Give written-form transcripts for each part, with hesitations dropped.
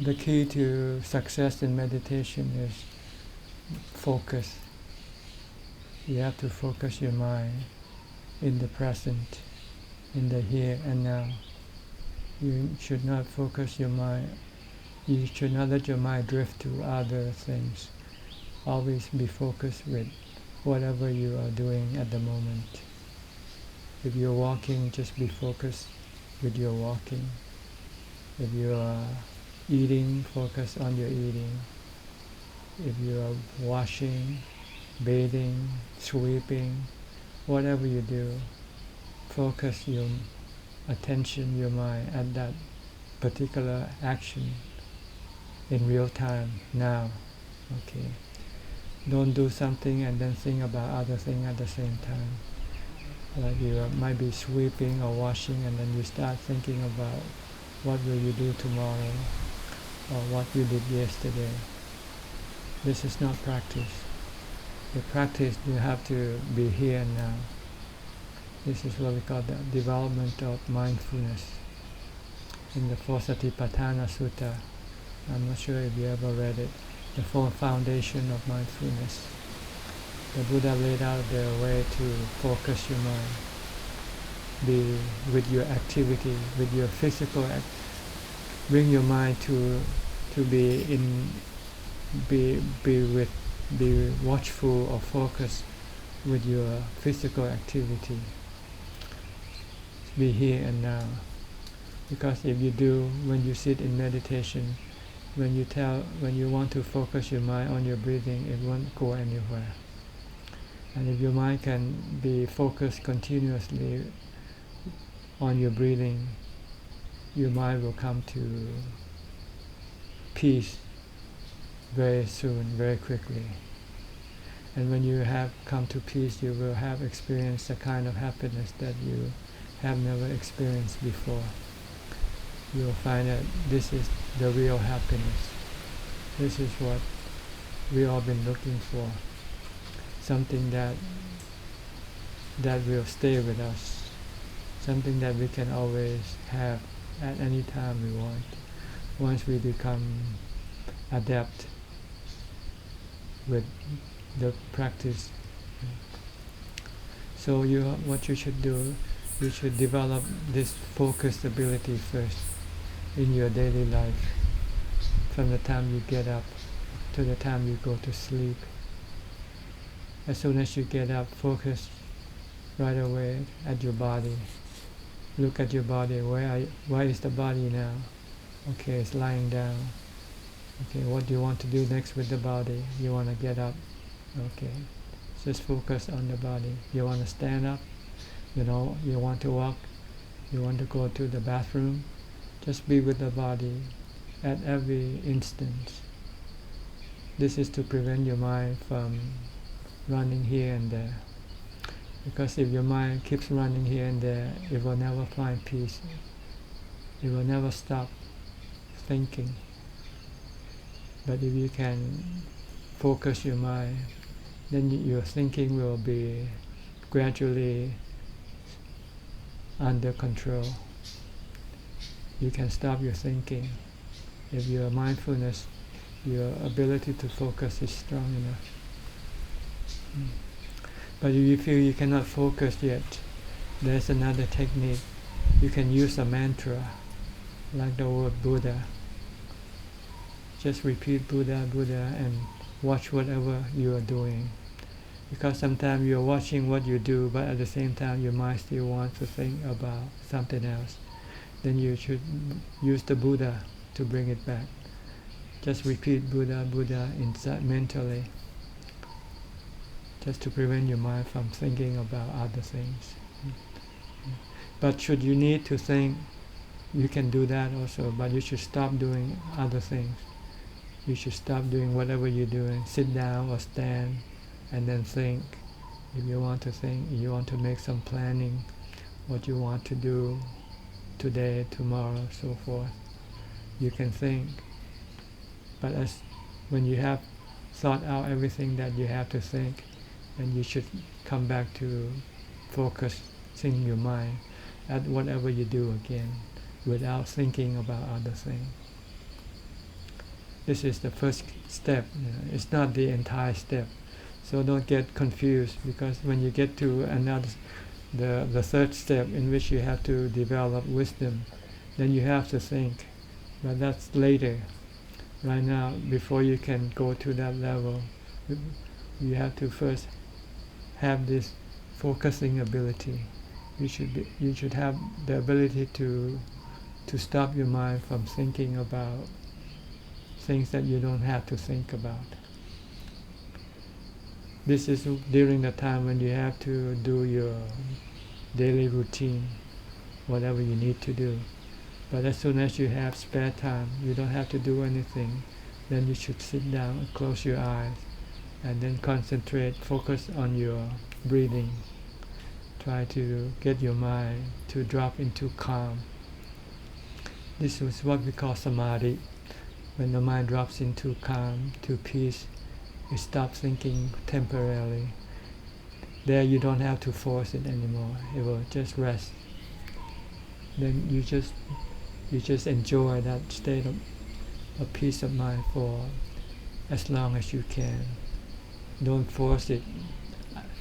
the key to success in meditation is focus. You have to focus your mind in the present, in the here and now. You should not focus your mind, you should not let your mind drift to other things. Always be focused with whatever you are doing at the moment. If you're walking, just be focused with your walking. If you are eating, focus on your eating. If you are washing, bathing, sweeping, whatever you do, focus your attention, your mind at that particular action in real time, now. Okay. Don't do something and then think about other things at the same time. Like you might be sweeping or washing and then you start thinking about what will you do tomorrow or what you did yesterday. This is not practice. The practice, you have to be here and now. This is what we call the development of mindfulness. In the Four Satipatthana Sutta, I'm not sure if you ever read it, the four foundation of mindfulness. The Buddha laid out the way to focus your mind. Be with your activity, with your physical bring your mind to be watchful or focused with your physical activity. Be here and now. Because if you do, when you sit in meditation, when you want to focus your mind on your breathing, it won't go anywhere. And if your mind can be focused continuously on your breathing, your mind will come to peace very soon, very quickly. And when you have come to peace, you will have experienced a kind of happiness that you have never experienced before. You will find that this is the real happiness. This is what we all been looking for. Something that will stay with us. Something that we can always have at any time we want. Once we become adept with the practice. So what you should do, you should develop this focused ability first in your daily life, from the time you get up to the time you go to sleep. As soon as you get up, focus right away at your body. Look at your body. Where is the body now? Okay, it's lying down. Okay, what do you want to do next with the body? You want to get up. Okay, just focus on the body. You want to stand up. You want to walk. You want to go to the bathroom. Just be with the body at every instant. This is to prevent your mind from running here and there. Because if your mind keeps running here and there, it will never find peace. It will never stop thinking. But if you can focus your mind, then your thinking will be gradually under control. You can stop your thinking. If your mindfulness, your ability to focus is strong enough. But if you feel you cannot focus yet, there's another technique. You can use a mantra, like the word Buddha. Just repeat Buddha, Buddha, and watch whatever you are doing. Because sometimes you're watching what you do, but at the same time your mind still wants to think about something else. Then you should use the Buddha to bring it back. Just repeat Buddha, Buddha inside mentally, just to prevent your mind from thinking about other things. But should you need to think, you can do that also, but you should stop doing other things. You should stop doing whatever you're doing. Sit down or stand and then think. If you want to think, you want to make some planning, what you want to do today, tomorrow, so forth. You can think. But when you have thought out everything that you have to think, then you should come back to focusing your mind at whatever you do again, without thinking about other things. This is the first step. It's not the entire step. So don't get confused, because when you get to another, the third step, in which you have to develop wisdom, then you have to think. But that's later. Right now, before you can go to that level, you have to first have this focusing ability. You should have the ability to stop your mind from thinking about things that you don't have to think about. This is during the time when you have to do your daily routine, whatever you need to do. But as soon as you have spare time, you don't have to do anything, then you should sit down and close your eyes and then concentrate, focus on your breathing. Try to get your mind to drop into calm. This is what we call samadhi. When the mind drops into calm, to peace, it stops thinking temporarily. There you don't have to force it anymore. It will just rest. Then you just enjoy that state of peace of mind for as long as you can. Don't force it.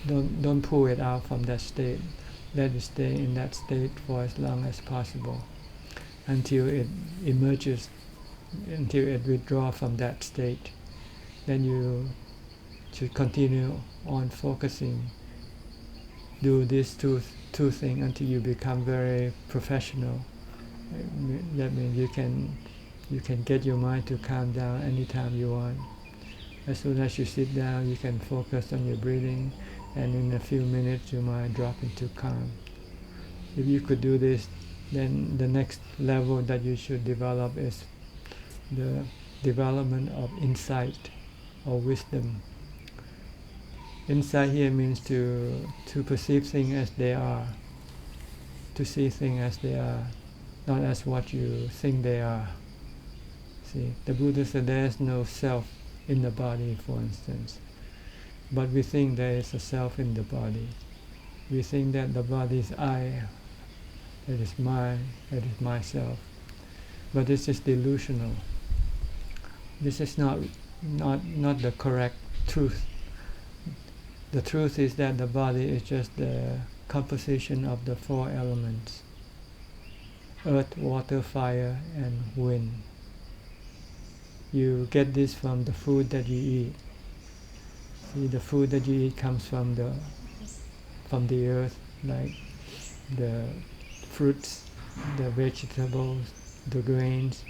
Don't pull it out from that state. Let it stay in that state for as long as possible, until it emerges, until it withdraws from that state. Then you should continue on focusing. Do these two things until you become very professional. That means you can get your mind to calm down anytime you want. As soon as you sit down, you can focus on your breathing, and in a few minutes your mind drop into calm. If you could do this, then the next level that you should develop is the development of insight or wisdom. Insight here means to perceive things as they are, to see things as they are, not as what you think they are. See, the Buddha said there is no self in the body, for instance. But we think there is a self in the body. We think that the body is I, that is mine, that is myself. But this is delusional. This is not the correct truth. The truth is that the body is just the composition of the four elements: earth, water, fire, and wind. You get this from the food that you eat. See, the food that you eat comes from the earth, like the fruits, the vegetables, the grains.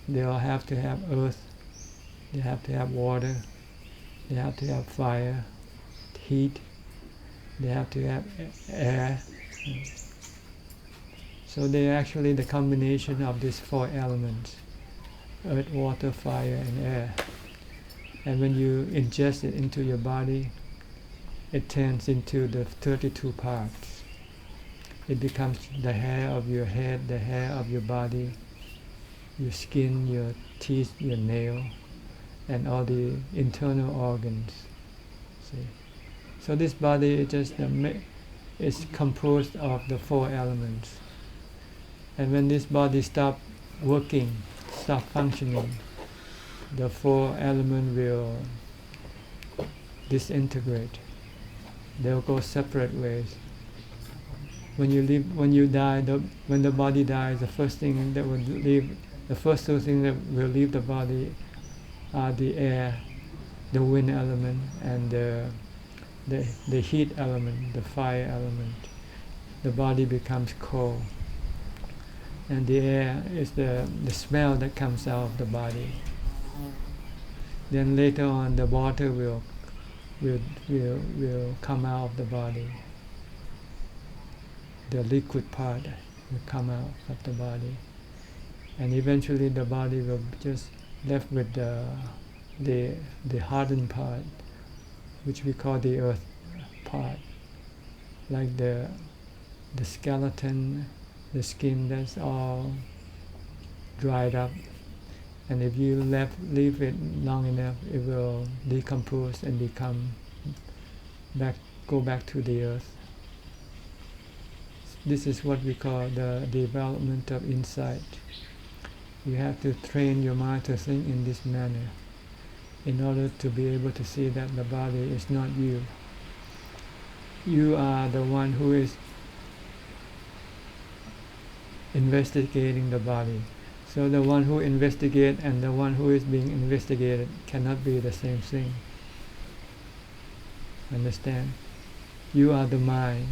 They all have to have earth, they have to have water, they have to have fire, heat, they have to have air. So they're actually the combination of these four elements: earth, water, fire, and air. And when you ingest it into your body, it turns into the 32 parts. It becomes the hair of your head, the hair of your body, your skin, your teeth, your nail, and all the internal organs. See? So this body is just is composed of the four elements. And when this body stops working, stops functioning, the four elements will disintegrate. They'll go separate ways. When you die, when the body dies, the first two things that will leave the body are the air, the wind element, and the heat element, the fire element. The body becomes cold, and the air is the smell that comes out of the body. Then later on, the water will come out of the body. The liquid part will come out of the body, and eventually the body will just left with the hardened part, which we call the earth part, like the skeleton, the skin, that's all dried up. And if you leave it long enough, it will decompose and go back to the earth. This is what we call the development of insight. You have to train your mind to think in this manner in order to be able to see that the body is not you. You are the one who is investigating the body. So the one who investigates and the one who is being investigated cannot be the same thing. Understand? You are the mind.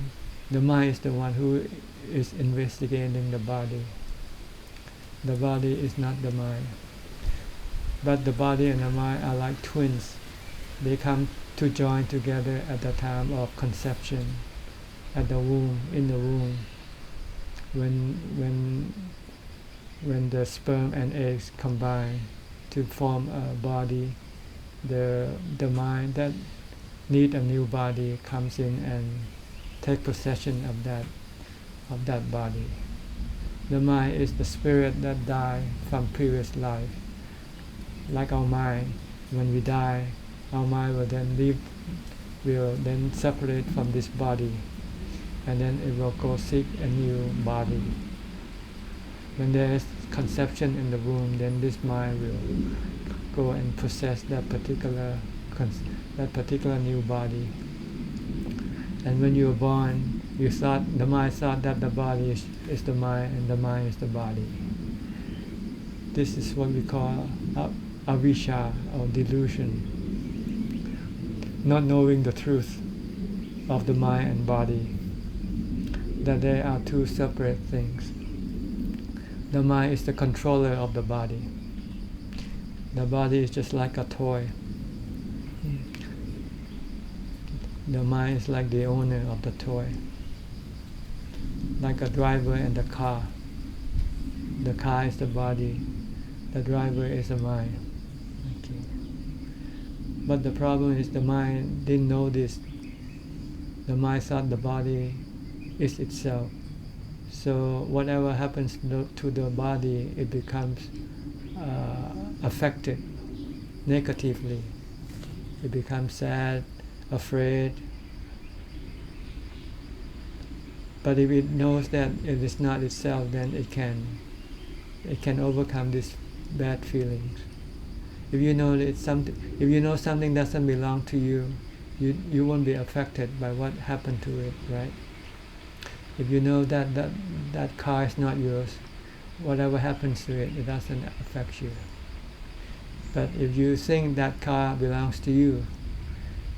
The mind is the one who is investigating the body. The body is not the mind. But the body and the mind are like twins. They come to join together at the time of conception, at the womb, in the womb. When the sperm and eggs combine to form a body, the mind that need a new body comes in and take possession of that body. The mind is the spirit that died from previous life. Like our mind, when we die, our mind will then separate from this body, and then it will go seek a new body. When there is conception in the womb, then this mind will go and possess that particular new body. And when you were born, the mind thought that the body is the mind and the mind is the body. This is what we call avijja, or delusion, not knowing the truth of the mind and body, that they are two separate things. The mind is the controller of the body. The body is just like a toy. The mind is like the owner of the toy, like a driver and the car. The car is the body, the driver is the mind. Okay. But the problem is the mind didn't know this. The mind thought the body is itself. So whatever happens to the body, it becomes affected negatively. It becomes sad, afraid. But if it knows that it is not itself, then it can overcome these bad feelings. If you know something doesn't belong to you, you won't be affected by what happened to it, right? If you know that car is not yours, whatever happens to it, it doesn't affect you. But if you think that car belongs to you,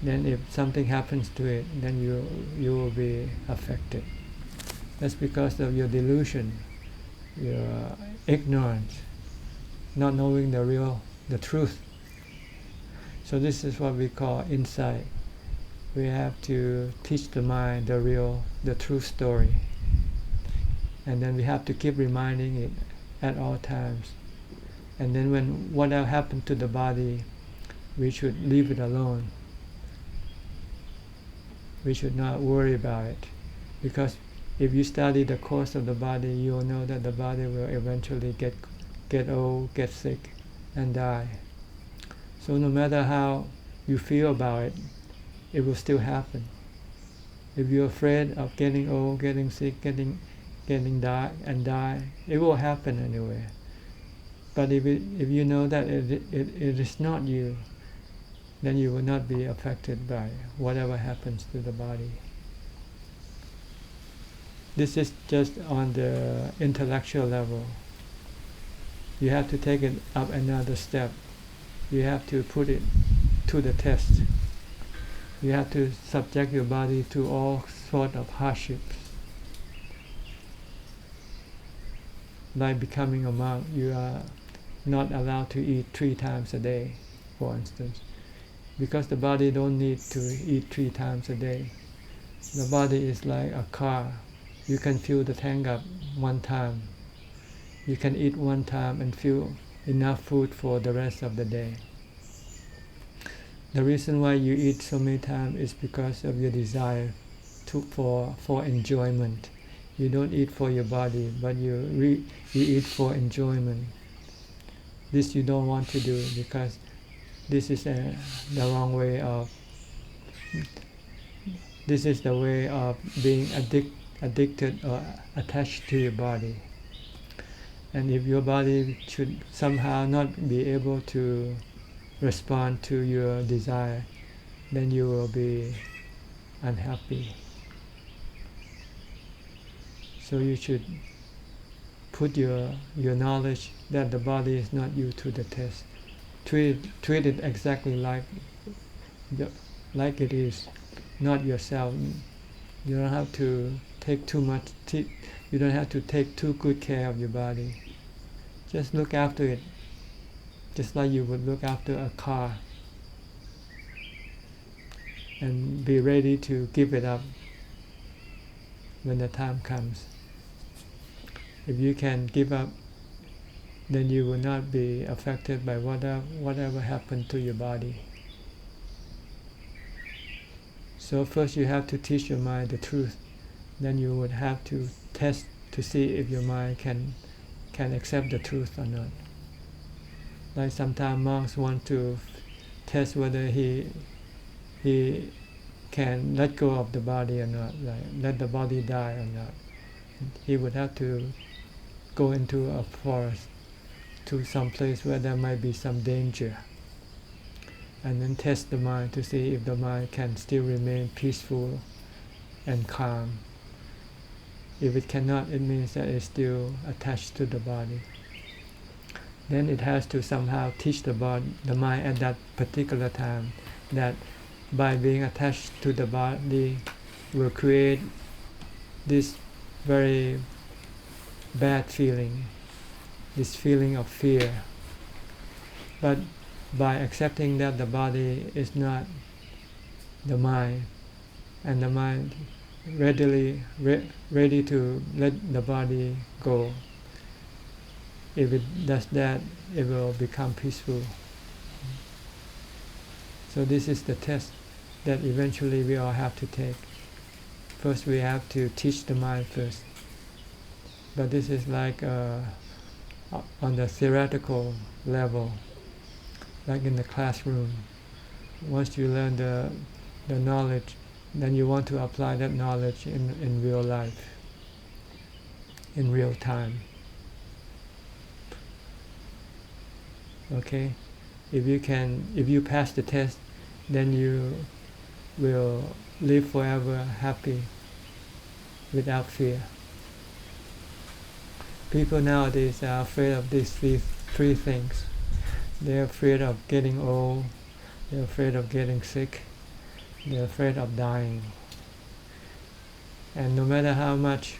then if something happens to it, then you will be affected. That's because of your delusion, your ignorance, not knowing the truth. So this is what we call insight. We have to teach the mind the true story. And then we have to keep reminding it at all times. And then when whatever happened to the body, we should leave it alone. We should not worry about it. Because if you study the course of the body, you will know that the body will eventually get old, get sick, and die. So no matter how you feel about it, it will still happen. If you're afraid of getting old, getting sick, getting die, it will happen anyway. But if you know that it is not you, then you will not be affected by whatever happens to the body. This is just on the intellectual level. You have to take it up another step. You have to put it to the test. You have to subject your body to all sorts of hardships. Like becoming a monk, you are not allowed to eat 3 times a day, for instance, because the body don't need to eat 3 times a day. The body is like a car. You can fill the tank up 1 time. You can eat 1 time and fill enough food for the rest of the day. The reason why you eat so many times is because of your desire for enjoyment. You don't eat for your body, but you eat for enjoyment. This you don't want to do because this is the wrong way of. This is the way of being addicted or attached to your body. And if your body should somehow not be able to respond to your desire, then you will be unhappy. So you should put your knowledge that the body is not you to the test. Treat it exactly like it is, not yourself. You don't have to take too much. You don't have to take too good care of your body. Just look after it, just like you would look after a car, and be ready to give it up when the time comes. If you can give up, then you will not be affected by whatever happened to your body. So first you have to teach your mind the truth. Then you would have to test to see if your mind can accept the truth or not. Like sometimes monks want to test whether he can let go of the body or not, like let the body die or not. He would have to go into a forest, to some place where there might be some danger, and then test the mind to see if the mind can still remain peaceful and calm. If it cannot, it means that it's still attached to the body. Then it has to somehow teach the mind at that particular time that by being attached to the body will create this very bad feeling, this feeling of fear. But by accepting that the body is not the mind, and the mind ready to let the body go, if it does that, it will become peaceful. So this is the test that eventually we all have to take. First we have to teach the mind first. But this is like on the theoretical level, like in the classroom. Once you learn the knowledge, then you want to apply that knowledge in real life, in real time. Okay? If you pass the test, then you will live forever happy without fear. People nowadays are afraid of these three things. They're afraid of getting old, they're afraid of getting sick, they're afraid of dying. And no matter how much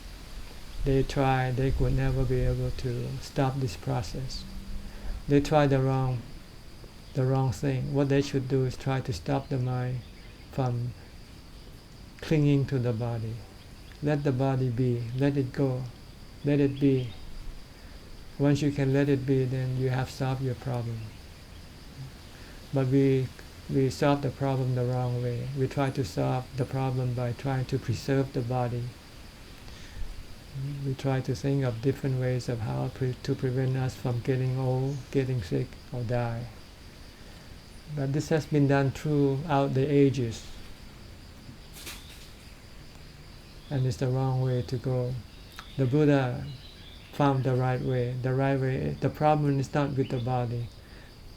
they try, they could never be able to stop this process. They try the wrong thing. What they should do is try to stop the mind from clinging to the body. Let the body be, let it go, let it be. Once you can let it be, then you have solved your problem. But we solve the problem the wrong way. We try to solve the problem by trying to preserve the body. We try to think of different ways of how to prevent us from getting old, getting sick, or die. But this has been done throughout the ages. And it's the wrong way to go. The Buddha found the right way. The right way. The problem is not with the body.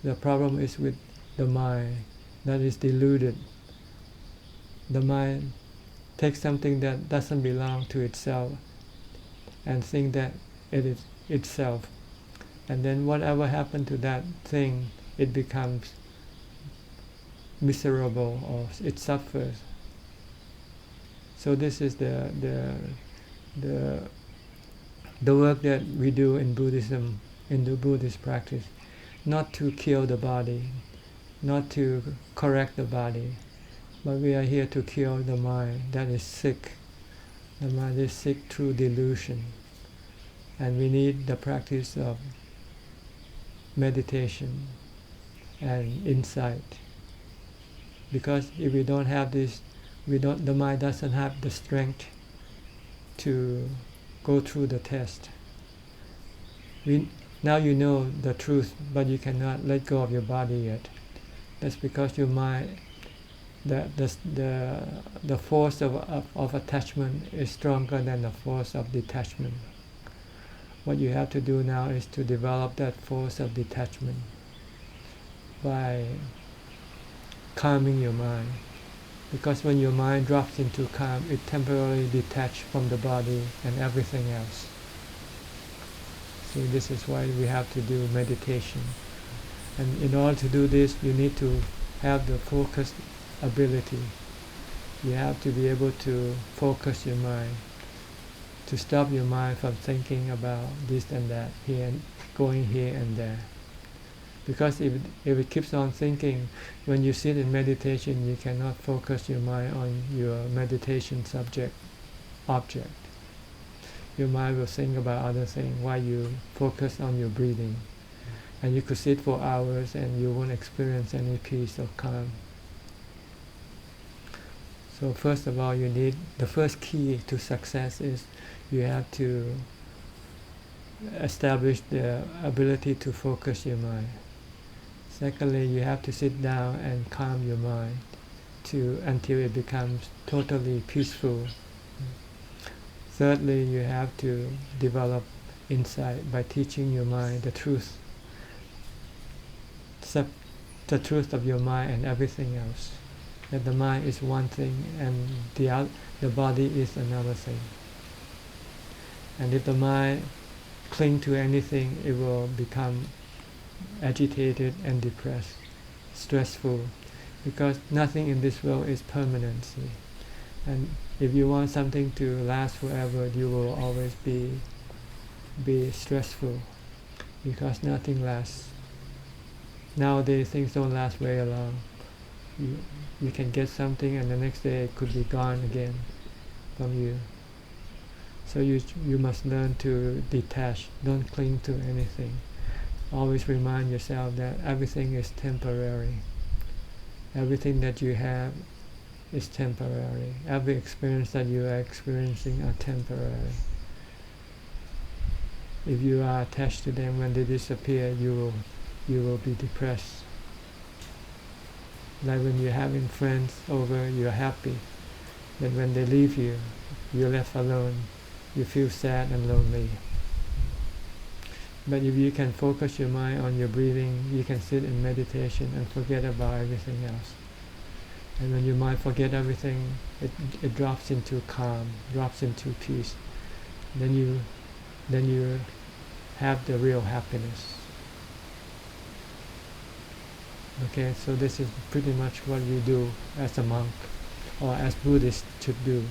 The problem is with the mind that is deluded. The mind takes something that doesn't belong to itself and think that it is itself. And then whatever happened to that thing, it becomes miserable or it suffers. So this is the work that we do in Buddhism, in the Buddhist practice. Not to kill the body, not to correct the body, but we are here to cure the mind that is sick. The mind is sick through delusion. And we need the practice of meditation and insight. Because if we don't have this, the mind doesn't have the strength to go through the test. Now you know the truth, but you cannot let go of your body yet. That's because your mind, the force of attachment is stronger than the force of detachment. What you have to do now is to develop that force of detachment by calming your mind. Because when your mind drops into calm, it temporarily detaches from the body and everything else. See, this is why we have to do meditation. And in order to do this, you need to have the focused ability. You have to be able to focus your mind, to stop your mind from thinking about this and that, here and going here and there. Because if it keeps on thinking, when you sit in meditation, you cannot focus your mind on your meditation object. Your mind will think about other things while you focus on your breathing. And you could sit for hours and you won't experience any peace or calm. So first of all, the first key to success is you have to establish the ability to focus your mind. Secondly, you have to sit down and calm your mind until it becomes totally peaceful. Thirdly, you have to develop insight by teaching your mind the truth of your mind and everything else. That the mind is one thing and the body is another thing. And if the mind clings to anything, it will become agitated and depressed, stressful, because nothing in this world is permanent. See? And if you want something to last forever, you will always be stressful, because nothing lasts. Nowadays, things don't last very long. You can get something and the next day it could be gone again from you. So you must learn to detach, don't cling to anything. Always remind yourself that everything is temporary. Everything that you have is temporary. Every experience that you are experiencing are temporary. If you are attached to them, when they disappear, you will be depressed. Like when you're having friends over, you're happy. But when they leave you, you're left alone. You feel sad and lonely. But if you can focus your mind on your breathing, you can sit in meditation and forget about everything else. And when your mind forgets everything, it drops into calm, drops into peace. Then you have the real happiness. Okay, so this is pretty much what we do as a monk, or as Buddhists should do.